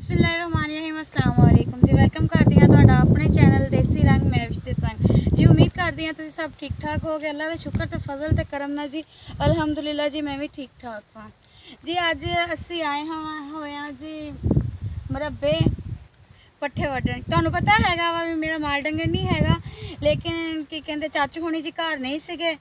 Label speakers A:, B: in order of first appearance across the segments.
A: बिस्मिल्लाहिर्रहमानिर्रहीम अस्सलाम वालेकुम जी। वेलकम करती हैं तुहाडा अपने चैनल देसी रंग मैविश दे संग जी। उम्मीद करती हैं तुसीं सब ठीक ठाक हो गए। अल्लाह का शुक्र ते फजल ते करम ना जी। अलहमदुलिल्लाह जी मैं भी ठीक ठाक हाँ जी। अज असी आए होए हाँ जी मरब्बे पट्ठे वड्डण। तुहानूं पता हैगा वा मेरा माल डंगर नहीं हैगा, लेकिन की कहते चाचू हुणी जी घर नहीं सीगे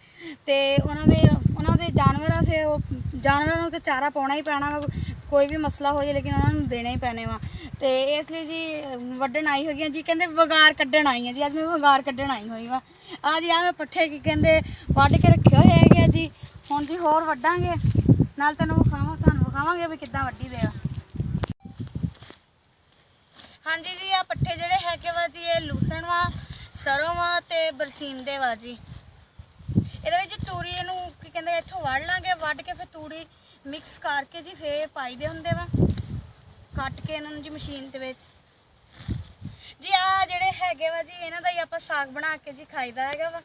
A: ते उन्हां दे जानवर आ, फिर जानवरों नूं ते चारा पाउणा ही पैना वा, कोई भी मसला हो जाए लेकिन उन्होंने देने ही पैने वा। तो इसलिए जी वड्डण आई हुई जी, कहते वगार कड्ढण आई हाँ जी। अज मैं वगार कड्ढण आई हुई वा। आ जी आ मैं पट्ठे की कहते वड्ड के रखे हुए है जी। हुण जी होर वड्डांगे, नाल तुहानूं विखावांगे भी किद्दां वड्डी दे आ। हाँ जी जी आ पट्ठे जिहड़े हैगे वा जी ये लूसण वा, सरों वा ते बरसींदे वा जी। ਇਹਦੇ ਵਿੱਚ ਤੂੜੀ ਇਹਨੂੰ ਕੀ ਕਹਿੰਦੇ ਇੱਥੋਂ ਵੱਢ ਲਾਂਗੇ, ਵੱਢ ਕੇ ਫਿਰ ਤੂੜੀ ਮਿਕਸ ਕਰਕੇ ਜੀ ਫੇਰ ਪਾਈ ਦੇ ਹੁੰਦੇ ਵਾ, ਕੱਟ ਕੇ ਇਹਨਾਂ ਨੂੰ ਜੀ ਮਸ਼ੀਨ ਦੇ ਵਿੱਚ ਜੀ। ਆ ਜਿਹੜੇ ਹੈਗੇ ਵਾ ਜੀ ਇਹਨਾਂ ਦਾ ਹੀ ਆਪਾਂ ਸਾਗ ਬਣਾ ਕੇ ਜੀ ਖਾਈਦਾ ਹੈਗਾ ਵਾ।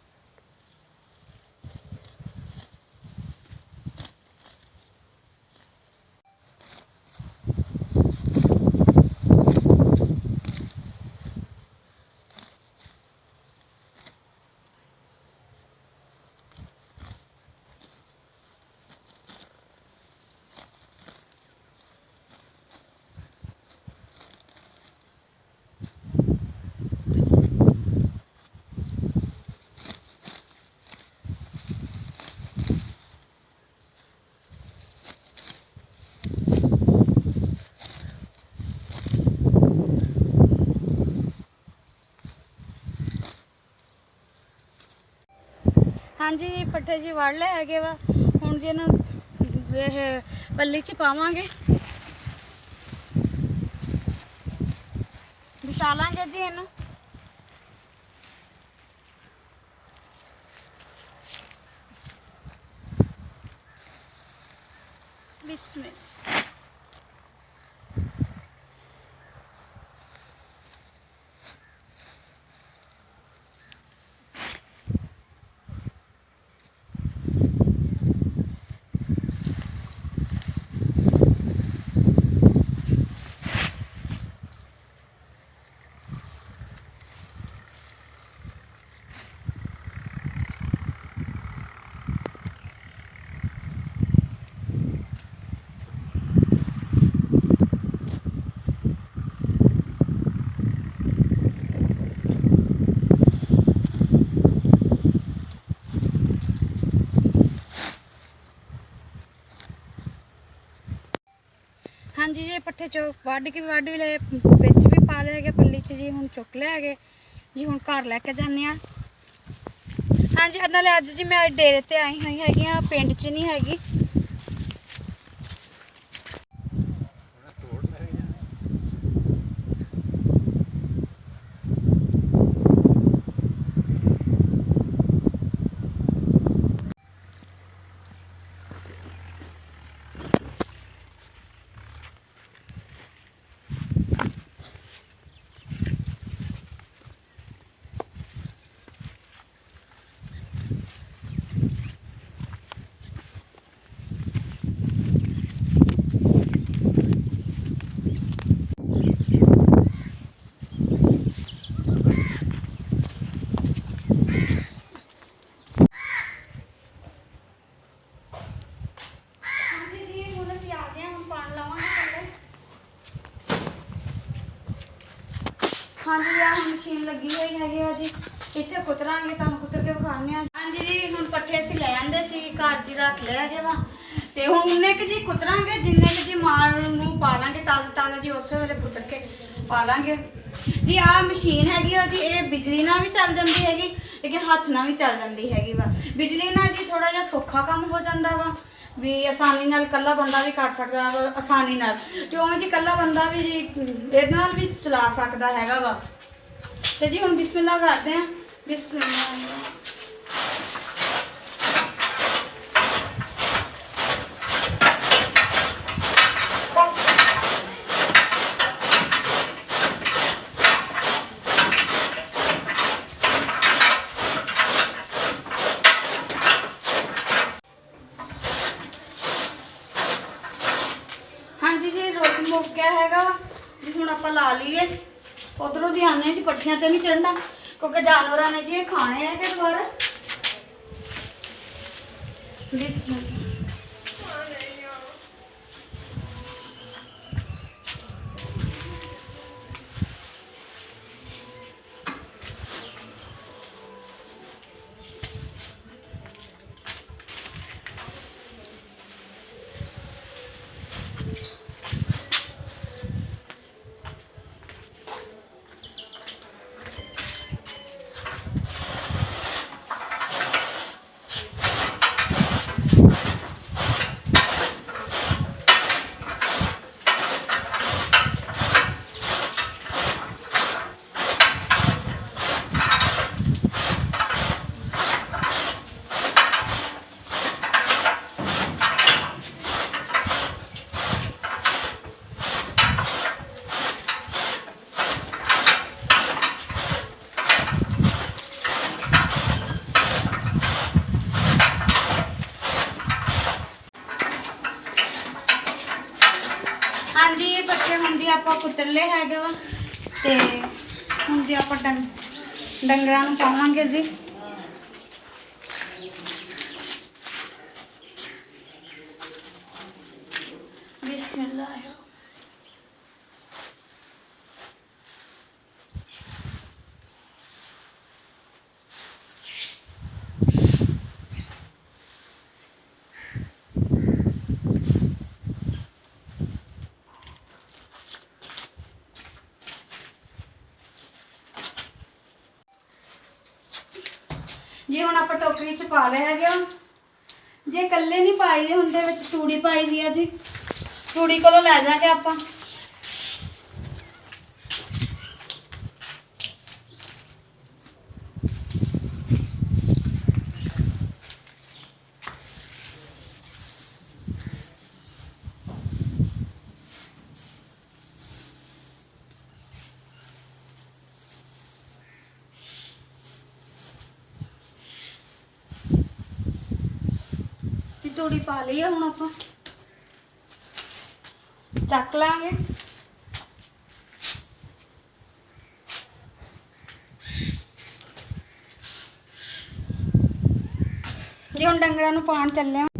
A: हाँ जी पट्ठे जी वड़ ले है वा। हुण जी इन्हूं पल्ली च पावांगे, बिछा लांगे जी इन्हूं। बिस्मिल्लाह। हाँ जी जी पट्ठे चो वड्ड के वड्ड भी ले, बिच भी पा ले पल्ली च जी। हुण चुक ले है जी, हुण घर लैके जाने। हाँ जी नाले अज जी मैं डेरे ते आई हुई हैगी, पिंड च नहीं हैगी। हाँ जी आ मशीन लगी हुई है जी, इतने कुतरांगे तुम कुतर के विखाने। हाँ जी जी हम पट्ठे असीं ले आंदे सी, घर जी रख ले है वा। तो हुण उन्ने क जी कुतरांगे जिन्ने क जी माल नूं पा लांगे ताज़ा ताज़ा जी, उस वेले कुतर के पा लांगे जी। आ मशीन हैगी जी, ये बिजली नाल भी चल जाती हैगी, लेकिन हत्थ नाल भी चल जाती हैगी वा। बिजली नाल जी थोड़ा जिहा सौखा काम हो जाता वा, भी आसानी नाल कल्ला बंदा भी कर सकता वा आसानी नाल। ते उवें जी कल्ला बंदा भी जी इहदे नाल भी चला सकता हैगा वा। ते जी हुण बिस्मिल्लाह करते हैं। बिस्मिल्लाह। मुक गया हैगा, जी हुण आपां ला लीए उधरों दी आने जी पट्ठियां ते नहीं चढ़ना क्योंकि जानवरां ने जी खाने है कि दोबारा हाँ जी ये बच्चे हुण जी आपां कुतरले हैगे वा ते हुण जी आपां डंगरां नूं पावांगे जी बिस्मिल्लाह। जी हुण आपां टोकरी च पा लिया है जे कल्ले नहीं पाई दे हुंदे विच तूड़ी पाई दी है जी तूड़ी कोलों लै जांगे आपां तूड़ी पा ली है हुण आपां चक लांगे जी हुण डंगरां नूं पाउण चले